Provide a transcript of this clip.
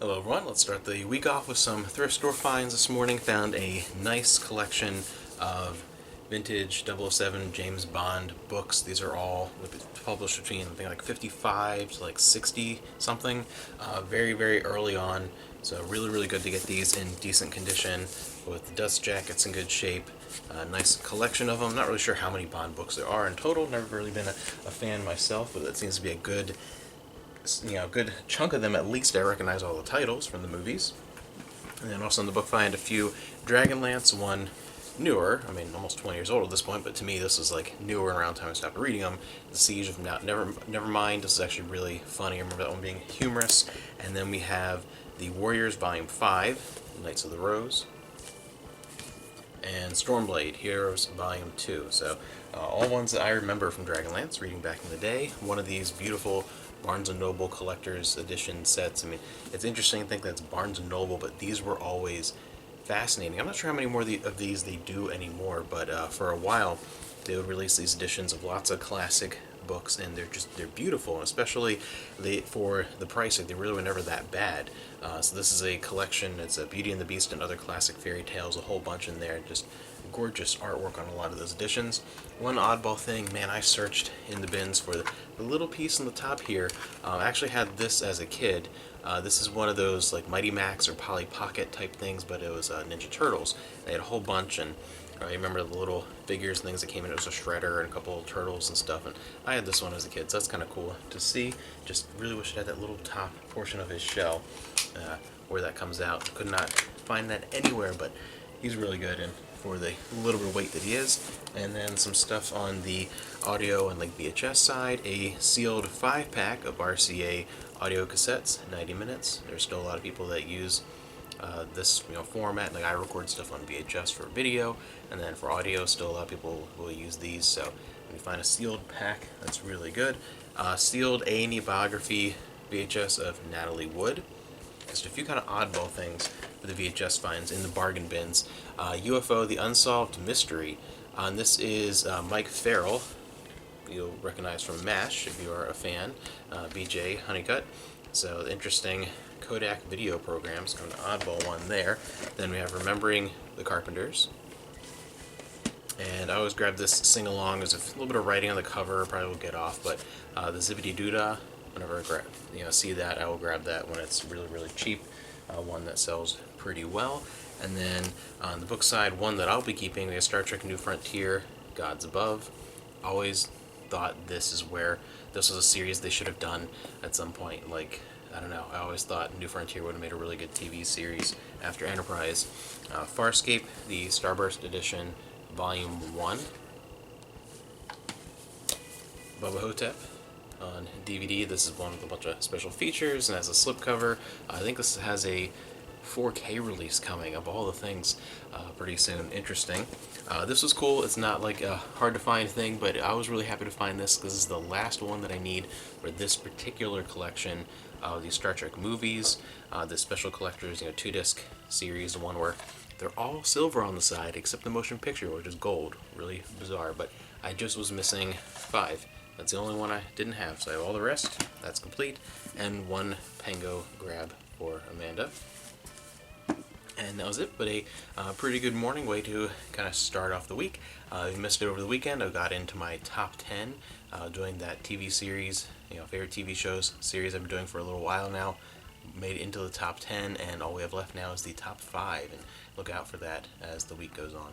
Hello everyone, let's start the week off with some thrift store finds this morning. Found a nice collection of vintage 007 James Bond books. These are all published between, I think, like 55 to like 60 something, very, very early on. So really, really good to get these in decent condition with the dust jackets in good shape. Nice collection of them. Not really sure how many Bond books there are in total. Never really been a fan myself, but that seems to be a good chunk of them. At least I recognize all the titles from the movies. And then also in the book find a few Dragonlance, one newer, I mean almost 20 years old at this point, but to me this was like newer around the time I stopped reading them. The Siege of Nevermind, this is actually really funny. I remember that one being humorous. And then we have The Warriors Volume 5, Knights of the Rose, and Stormblade, Heroes Volume 2. So all ones that I remember from Dragonlance, reading back in the day. One of these beautiful Barnes & Noble Collector's Edition sets. I mean, it's interesting to think that's Barnes & Noble, but these were always fascinating. I'm not sure how many more of these they do anymore, but for a while they would release these editions of lots of classic books, and they're beautiful, and especially for the price, they really were never that bad. So this is a collection. It's a Beauty and the Beast and other classic fairy tales, a whole bunch in there. Just gorgeous artwork on a lot of those editions. One oddball thing, man, I searched in the bins for the little piece on the top here. I actually had this as a kid. This is one of those like Mighty Max or Polly Pocket type things, but it was Ninja Turtles. They had a whole bunch, and I remember the little figures and things that came in. It was a Shredder and a couple of turtles and stuff, and I had this one as a kid, so that's kind of cool to see. Just really wish it had that little top portion of his shell where that comes out. Could not find that anywhere, but he's really good, and for the little bit of weight that he is. And then some stuff on the audio and like VHS side, a sealed 5-pack of RCA audio cassettes, 90 minutes. There's still a lot of people that use this format. Like I record stuff on VHS for video, and then for audio, still a lot of people will use these. So when you find a sealed pack, that's really good. Sealed A&E biography VHS of Natalie Wood. Just a few kind of oddball things for the VHS finds in the bargain bins. UFO: The Unsolved Mystery. And this is Mike Farrell. You'll recognize from MASH if you are a fan. BJ Honeycutt. So interesting Kodak video programs. Kind of oddball one there. Then we have Remembering the Carpenters. And I always grab this sing-along. There's a little bit of writing on the cover, probably will get off, but the Zippity Doodah, whenever I see that, I will grab that when it's really, really cheap. One that sells pretty well. And then on the book side, one that I'll be keeping, we have Star Trek New Frontier, Gods Above. Always thought this was a series they should have done at some point. Like, I don't know, I always thought New Frontier would have made a really good TV series after Enterprise. Farscape, the Starburst Edition, Volume 1. Bubba Hotep on DVD. This is one with a bunch of special features and has a slipcover. I think this has a 4K release coming of all the things pretty soon. Interesting. This was cool. It's not like a hard to find thing, but I was really happy to find this because this is the last one that I need for this particular collection of these Star Trek movies. The special collectors, 2-disc series, the one where they're all silver on the side except the motion picture, which is gold. Really bizarre, but I just was missing 5. That's the only one I didn't have, so I have all the rest. That's complete. And one Pango grab for Amanda. And that was it, but a pretty good morning way to kind of start off the week. I missed it over the weekend. I got into my top 10 doing that TV series, favorite TV shows series I've been doing for a little while now. Made it into the top 10, and all we have left now is the top 5, and look out for that as the week goes on.